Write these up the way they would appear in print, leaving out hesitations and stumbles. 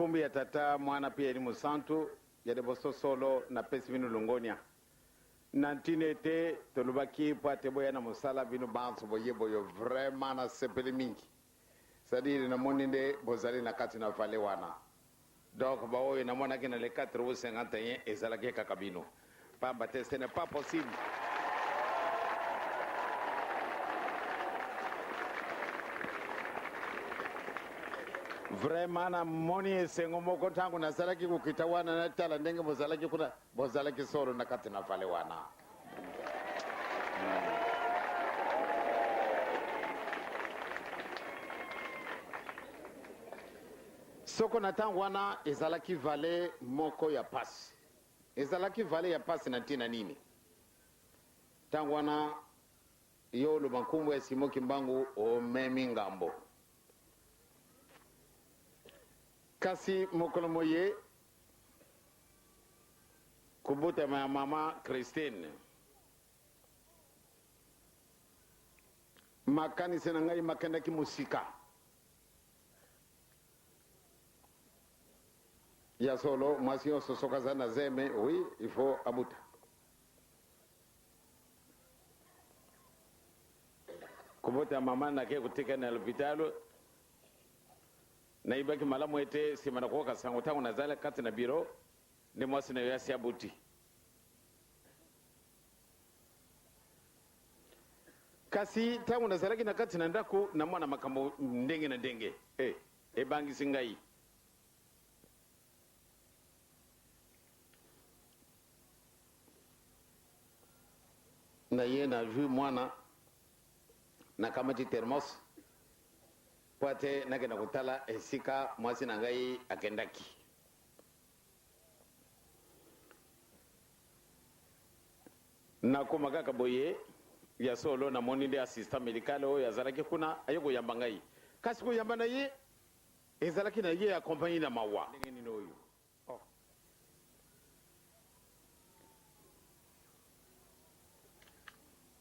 makumbi ya tata mwana pia elimu santu ya deboso solo na pesi vinu lungonia nantine te tolubaki pate boya na musala vinu bansu boye boyo vraiment na sepeli mingi sadiri na moninde bozali na kati na vale wana donc baoyo na mwana kina le 451 ezalaki kakabino pamba te ce n'est pas possible. Vraiment na moni sengo moko tangu nazalaki kukitawana na tala ndenge bozalaki kuna bozalaki soro na kati na vale wana soko na tangu wana ezalaki vale moko ya pasi ezalaki vale ya pasi na tina nini tangu wana yo lubankumbu ya simoki mbangu o memi ngambo kasi mokolo moye kubuta ma mama Christine makanisi na ngai makendaki musika ya solo mwasi yo sosoka zana zeme oui il faut abuta kubuta mama na ke kutika na hospitalo na ibaki malamu ete simana kwa kasango tangu nazala kati na biro ni mwasi na yasi abuti kasi tangu nazala kina kati na ndaku na mwana makambo ndenge na ndenge bangi singai na ye na vu mwana na kamati thermos pate nakenda kutala esika mwasi na ngai akendaki nakoma kaka boye ya solo na moni nde assistant médical oyo azalaki kuna aye koyamba ngai kasi koyamba na ye ezalaki na ye accompagné na mawa ndenge nini oyo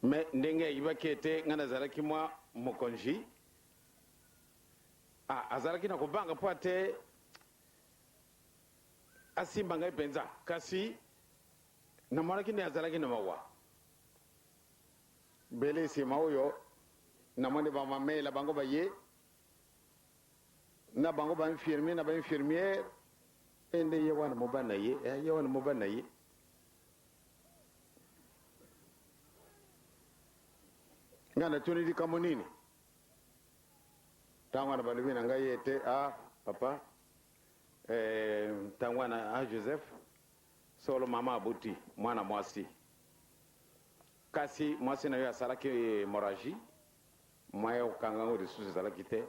mais ndenge ayibaki ete nga nazalaki mwa mokonzi azalaki na kobanga po ate asimba ngai mpenza kasi namonaki nde azalaki na mawa bele nsima oyo namoni bamamela bango baye na bango bainfirmier na bainfirmiere ende ye wana mobali na ye ye wana mobali na ye nga natuni likambo nini tangu wana balobi na ngai ete papa tangu wana Joseph solo mama abuti mwana mwasi kasi mwasi na yo asalaki hémorragie mwaye kokanga ngo lisusu ezalaki te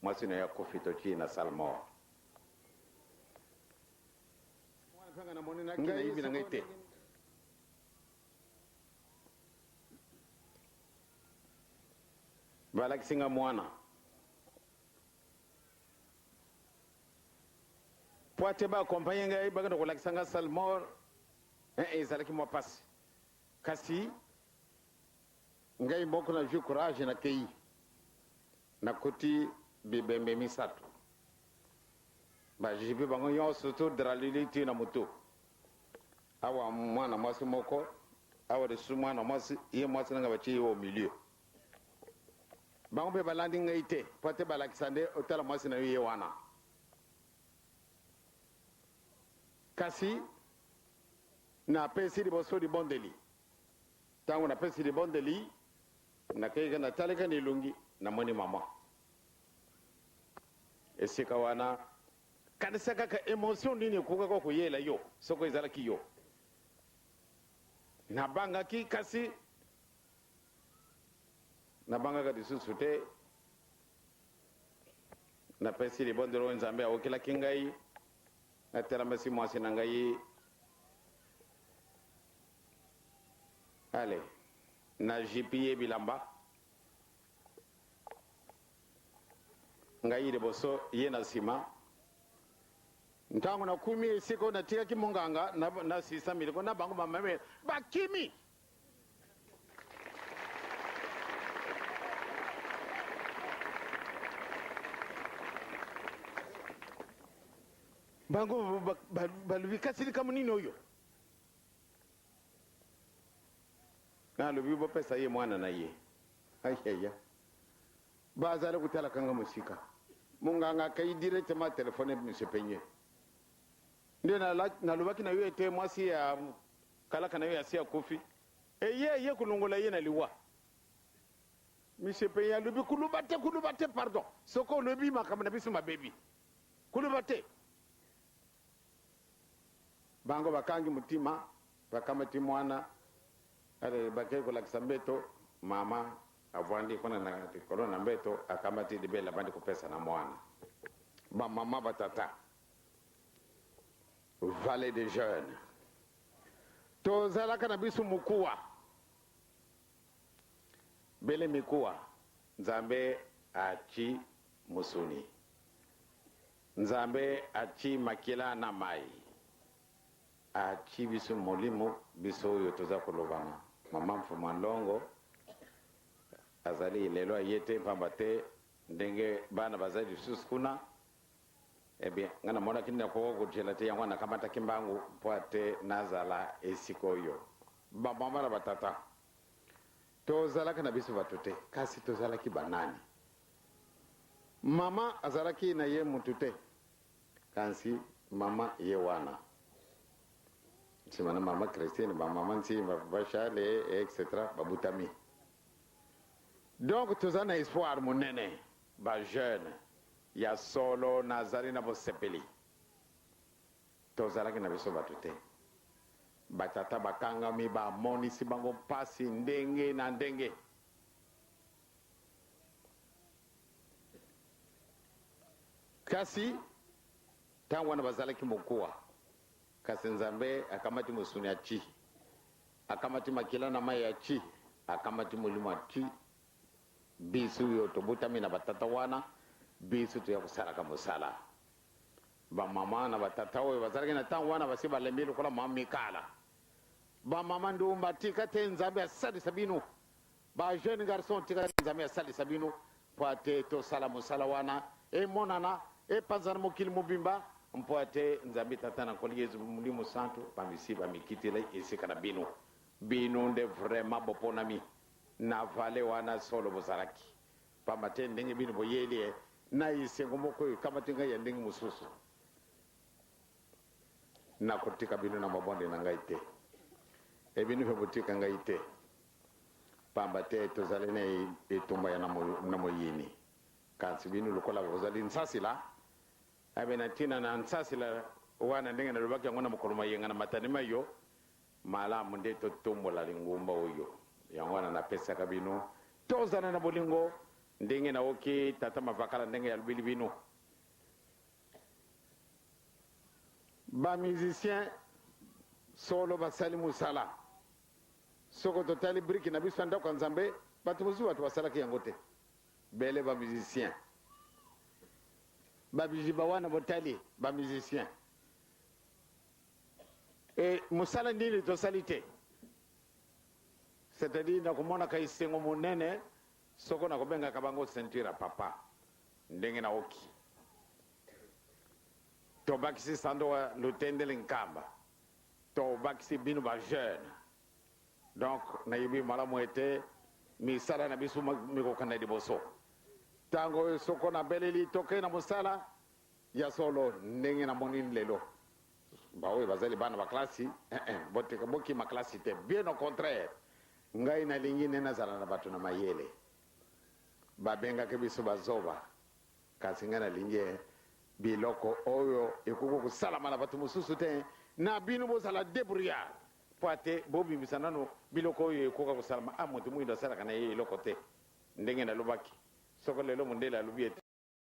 mwasi na yo akufi totie na salle mort ngai nayibi na ngai te balakisi nga mwana po ate baakompagne ngai bakenda kolakisa nga salle mort ezalaki mwa pasi kasi ngai moko na vu courage na kei nakoti bibembe misato bajibi bango nyonso todralili ti na moto awa mwana mwasi moko awa lisusu mwana mwasi ye mwasi nanga batie ye au milieu bango mpe balandi ngai te po ate balakisa nde otala mwasi na yo ye wana kasi napesi liboso libondeli ntango napesi libondeli nakei natalika na elongi namoni mama esika wana kanisa kaka émotion nini ekokaka koyela yo soko ezalaki yo nabangaki kasi nabangaka lisusu te napesi libondeli oyo nzambe awokelaki ngai natelamasi mwasi na ngai ale na jipi ye bilamba ngai liboso ye na nsima ntango nakumi esika oyo natikaki monganga na sisa miliko na bango bamamela bakimi bango balubi kasili kama nini oyo na lubi bo pesa ye mwana na ye ayaya bazale kutala kanga musika munganga kai directement téléphone monsieur Peigné ndio na lubaki na yote mwasi ya kalaka na yo ya sia kofi ye kulongola ye na liwa monsieur Peigné lubi kulubate pardon soko lubi makamana bisu mabebi kulubate bango bakangi mutima bakamati mwana ale bakeko la kisambeto mama avwandi kona na kolona mbeto akamati dibela bandi kupesa na mwana ba mama batata vallée des jeunes tozala kana bisu mukuwa bele mikuwa nzambe achi musuni nzambe achi makila na mai achi bisu molimo biso yo toza kolobana mama mfuma ndongo azali lelo ayete pambate ndenge bana bazali suskuna bien ngana mona kinna ko gojela te yangwana kamata kimbangu poate nazala esikoyo ba mama na batata tozala kana biso batute kasi tozala ki banani mama azala ki na ye mutute kansi mama ye wana simana mama Christine ba mama nsi ba Charles etc babutami donc tozana espoir munene ba jeune ya solo nazari na bosepeli tozala kina biso batute batata bakanga mi ba monisi bango pasi ndenge na ndenge kasi tangu wana bazala kimokuwa kasi nzambe akamati musuni achi akamati makila na mai achi akamati mulimo achi bisu yo tobutami na batata wana bisu tu ya kusala ka musala ba mama na batata oyo bazalaki na tangu wana basi balembeli kola mama kala ba mama ndo mbatika te nzambe asali sabino ba jeune garçon tika nzambe asali sabino poate to sala musala wana e monana e panzana mokili mobimba mpoate nzambe tata na koli yezu mulimo santo pamisi bamikitile esikana bino bino nde vraiment boponami na vale wana solo bozalaki pamate ndenge bino boyeli na isengo moko kamatinga ya ndenge mususu na kotika bino na mabonde na ngaite e bino fe botika ngaite pambate tozale ne etumba ya na moyini kansi bino lokola bozali nsasila abena tina na nsasila wana ndenge na lubaki ngona mukoloma yenga na matanima yo mala munde to tumbola lingumba oyo yangwana na pesa kabino tozana na bolingo ndenge na oki tata mavakala ndenge ya lubili bino ba musicien solo basali musala soko totali briki na biso ndako nzambe batu muzu watu basala ki yangote bele ba musicien ba bijiba wana botali ba musicien et musala ndini to salite c'est-à-dire na kumona kai sengo munene soko na kubenga kabango ceinture papa ndenge na oki to bakisi sando wa lutendele nkamba to bakisi binu ba jeune donc na yibi mala mwete mi sala na bisu mi ko kana diboso tango soko na beleli toke na musala ya solo ndenge na monini lelo bawe bazali bana ba klasi bote boki ma klasi te bien au contraire ngai na lingine na zala na batu na mayele babenga ke biso bazoba kasi ngana linge biloko oyo ekuko kusalama na batu mususu te na binu bozala débrouillard poate bobi bisanano biloko oyo ekuko kusalama amoto muindo sala kana ye lokoti ndenge na lobaki soko lelo mundela lubiete